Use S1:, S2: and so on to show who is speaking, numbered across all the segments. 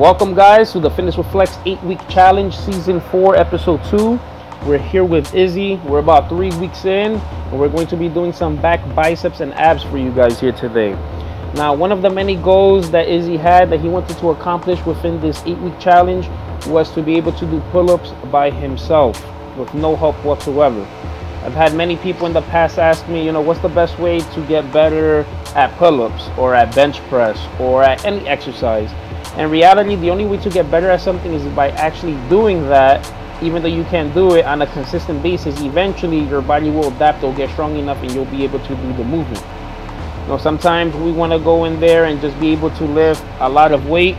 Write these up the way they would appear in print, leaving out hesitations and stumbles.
S1: Welcome guys to the Fitness with Flex 8-week challenge season 4 episode 2. We're here with Izzy. We're about 3 weeks in and we're going to be doing some back, biceps and abs for you guys here today. Now, one of the many goals that Izzy had that he wanted to accomplish within this 8-week challenge was to be able to do pull-ups by himself with no help whatsoever. I've had many people in the past ask me, what's the best way to get better at pull-ups or at bench press or at any exercise. In reality, the only way to get better at something is by actually doing that. Even though you can't do it on a consistent basis, eventually your body will adapt or get strong enough and you'll be able to do the movement. Sometimes we want to go in there and just be able to lift a lot of weight.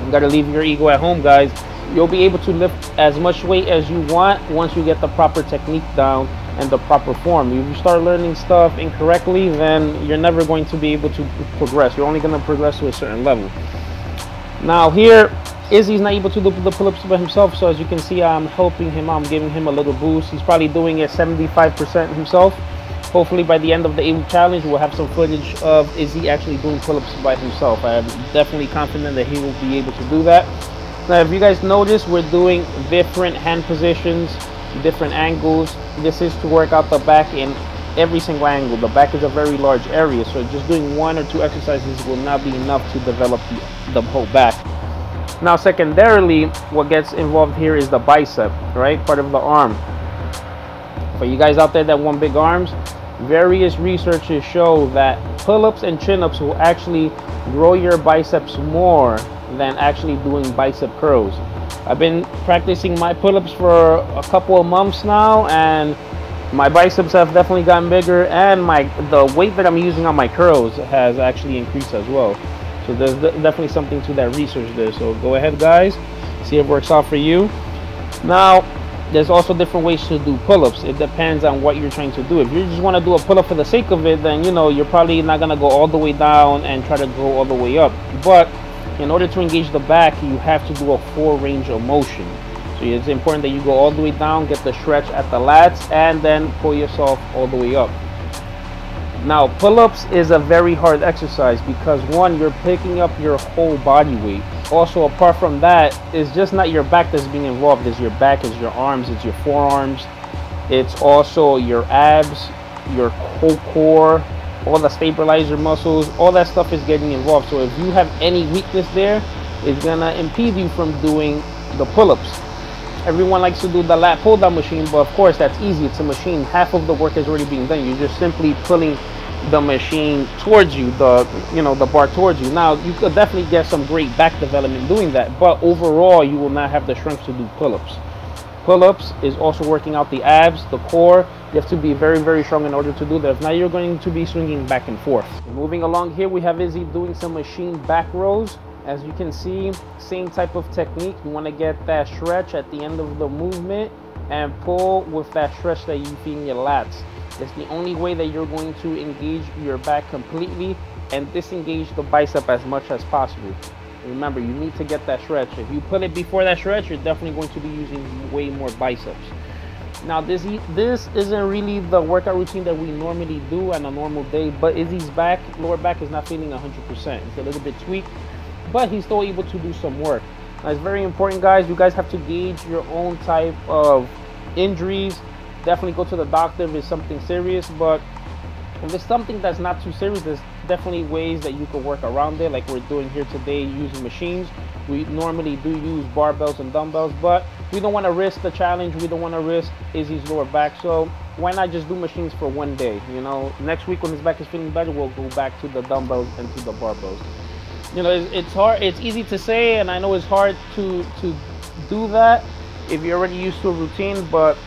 S1: You got to leave your ego at home, guys. You'll be able to lift as much weight as you want once you get the proper technique down and the proper form. If you start learning stuff incorrectly, then you're never going to be able to progress. You're only going to progress to a certain level. Now here, Izzy's not able to do the pull-ups by himself, so as you can see, I'm helping him. I'm giving him a little boost. He's probably doing it 75% himself. Hopefully by the end of the 8-week challenge, we'll have some footage of Izzy actually doing pull-ups by himself. I am definitely confident that he will be able to do that. Now, if you guys notice, we're doing different hand positions, different angles. This is to work out the back in every single angle. The back is a very large area, so just doing 1 or 2 exercises will not be enough to develop the whole back. Now, secondarily, what gets involved here is the bicep, right? Part of the arm. For you guys out there that want big arms, various researchers show that pull-ups and chin-ups will actually grow your biceps more than actually doing bicep curls. I've been practicing my pull-ups for a couple of months now, and my biceps have definitely gotten bigger, and the weight that I'm using on my curls has actually increased as well. So there's definitely something to that research there. So go ahead, guys, see if it works out for you. Now, there's also different ways to do pull-ups. It depends on what you're trying to do. If you just want to do a pull-up for the sake of it, then you're probably not going to go all the way down and try to go all the way up. But in order to engage the back, you have to do a full range of motion. So it's important that you go all the way down, get the stretch at the lats, and then pull yourself all the way up. Now, pull-ups is a very hard exercise because, one, you're picking up your whole body weight. Also, apart from that, it's just not your back that's being involved. It's your back, it's your arms, it's your forearms. It's also your abs, your whole core, all the stabilizer muscles. All that stuff is getting involved. So if you have any weakness there, it's gonna impede you from doing the pull-ups. Everyone likes to do the lat pull down machine, but of course that's easy. It's a machine. Half of the work is already being done. You're just simply pulling the machine towards you, the bar towards you. Now, you could definitely get some great back development doing that, but overall you will not have the strength to do pull-ups. Pull-ups is also working out the abs, the core. You have to be very, very strong in order to do that. If not, you're going to be swinging back and forth. Moving along here, we have Izzy doing some machine back rows. As you can see, same type of technique. You want to get that stretch at the end of the movement and pull with that stretch that you feel in your lats. It's the only way that you're going to engage your back completely and disengage the bicep as much as possible. Remember, you need to get that stretch. If you put it before that stretch, you're definitely going to be using way more biceps. Now, this isn't really the workout routine that we normally do on a normal day, but Izzy's lower back is not feeling 100%. It's a little bit tweaked, but he's still able to do some work. Now, it's very important, guys. You guys have to gauge your own type of injuries. Definitely go to the doctor if it's something serious, but if it's something that's not too serious, there's definitely ways that you can work around it, like we're doing here today using machines. We normally do use barbells and dumbbells, but we don't want to risk the challenge. We don't want to risk Izzy's lower back, so why not just do machines for one day? Next week when his back is feeling better, we'll go back to the dumbbells and to the barbells. It's hard. It's easy to say, and I know it's hard to do that if you're already used to a routine, but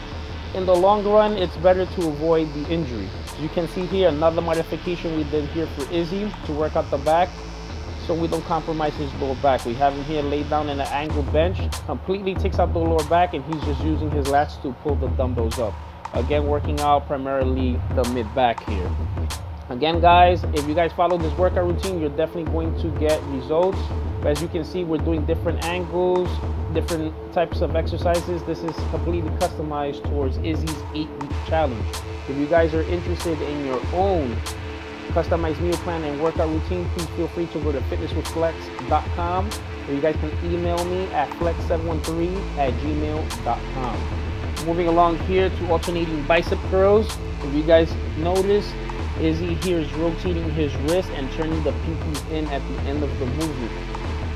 S1: in the long run, it's better to avoid the injury. As you can see here, another modification we did here for Izzy to work out the back, so we don't compromise his lower back. We have him here laid down in an angled bench, completely takes out the lower back, and he's just using his lats to pull the dumbbells up. Again, working out primarily the mid back here. Again, guys, if you guys follow this workout routine, you're definitely going to get results. But as you can see, we're doing different angles, different types of exercises. This is completely customized towards Izzy's 8-week challenge. If you guys are interested in your own customized meal plan and workout routine, please feel free to go to FitnessWithFlex.com, or you guys can email me at flex713@gmail.com. Moving along here to alternating bicep curls. If you guys notice, Izzy here is rotating his wrist and turning the pinkies in at the end of the movement.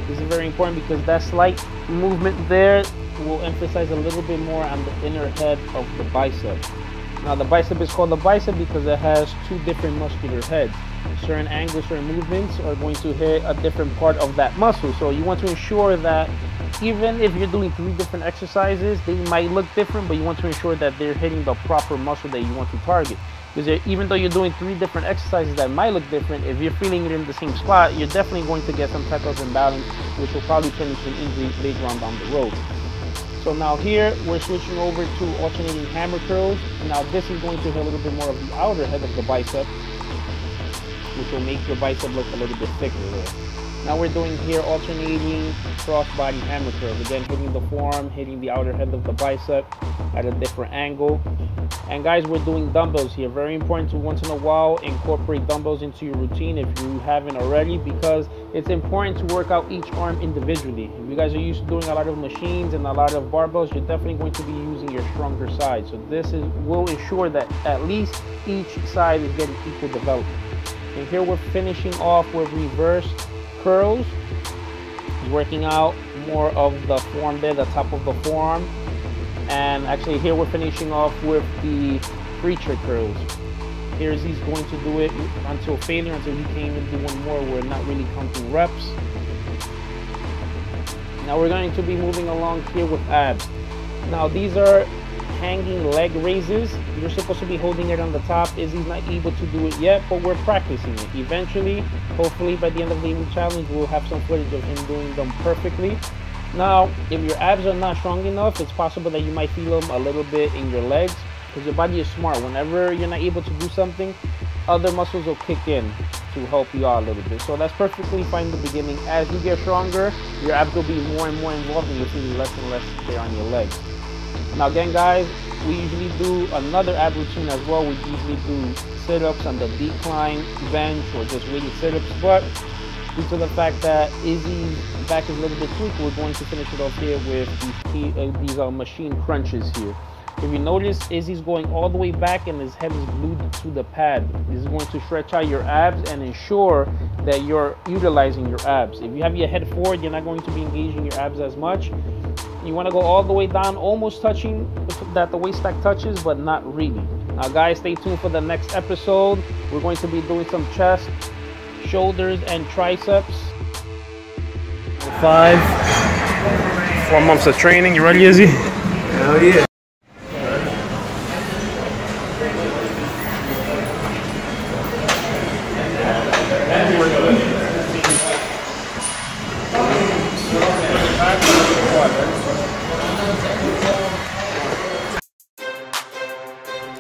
S1: This is very important because that slight movement there will emphasize a little bit more on the inner head of the bicep. Now the bicep is called the bicep because it has two different muscular heads. Certain angles, certain movements are going to hit a different part of that muscle. So you want to ensure that even if you're doing 3 different exercises, they might look different, but you want to ensure that they're hitting the proper muscle that you want to target. Because even though you're doing 3 different exercises that might look different, if you're feeling it in the same spot, you're definitely going to get some type of imbalance, which will probably turn into an injury later on down the road. So now here, we're switching over to alternating hammer curls. Now this is going to hit a little bit more of the outer head of the bicep, which will make your bicep look a little bit thicker there. Now we're doing here alternating cross-body hammer curls. Again, hitting the forearm, hitting the outer head of the bicep at a different angle. And guys, we're doing dumbbells here. Very important to once in a while incorporate dumbbells into your routine if you haven't already, because it's important to work out each arm individually. If you guys are used to doing a lot of machines and a lot of barbells, you're definitely going to be using your stronger side. So this will ensure that at least each side is getting equal development. And here we're finishing off with reverse curls. He's working out more of the forearm there, the top of the forearm. And actually here we're finishing off with the preacher curls. Here's he's going to do it until failure, until he can't even do one more. We're not really counting reps. Now we're going to be moving along here with abs. Now these are hanging leg raises. You're supposed to be holding it on the top. Izzy's not able to do it yet, but we're practicing it. Eventually, hopefully by the end of the week challenge, we'll have some footage of him doing them perfectly. Now, if your abs are not strong enough, it's possible that you might feel them a little bit in your legs, because your body is smart. Whenever you're not able to do something, other muscles will kick in to help you out a little bit. So that's perfectly fine in the beginning. As you get stronger, your abs will be more and more involved, and you'll see less and less there on your legs. Now again, guys, we usually do another ab routine as well. We usually do sit-ups on the decline bench or just weighted sit-ups, but due to the fact that Izzy's back is a little bit tweaked, we're going to finish it off here with these machine crunches here. If you notice, Izzy's going all the way back and his head is glued to the pad. This is going to stretch out your abs and ensure that you're utilizing your abs. If you have your head forward, you're not going to be engaging your abs as much. You want to go all the way down, almost touching that the waist stack touches, but not really. Now guys, stay tuned for the next episode. We're going to be doing some chest, shoulders, and triceps. 4 months of training. You ready, Izzy?
S2: Hell yeah.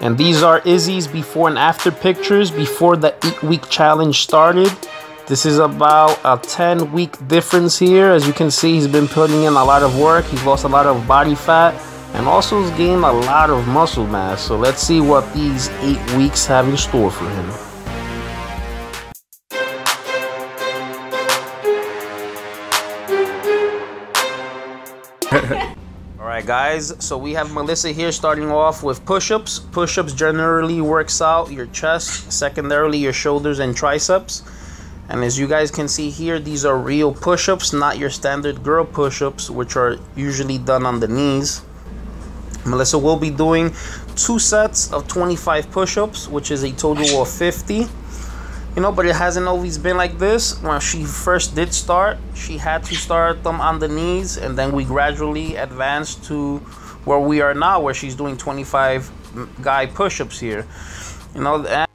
S1: And these are Izzy's before and after pictures before the 8-week challenge started. This is about a 10-week difference here. As you can see, he's been putting in a lot of work. He's lost a lot of body fat and also has gained a lot of muscle mass. So let's see what these 8 weeks have in store for him. Alright guys, so we have Melissa here starting off with push-ups. Push-ups generally works out your chest, secondarily your shoulders and triceps. And as you guys can see here, these are real push-ups, not your standard girl push-ups, which are usually done on the knees. Melissa will be doing 2 sets of 25 push-ups, which is a total of 50. You know, but it hasn't always been like this. When she first did start, she had to start them on the knees, and then we gradually advanced to where we are now, where she's doing 25 guy push-ups here. You know,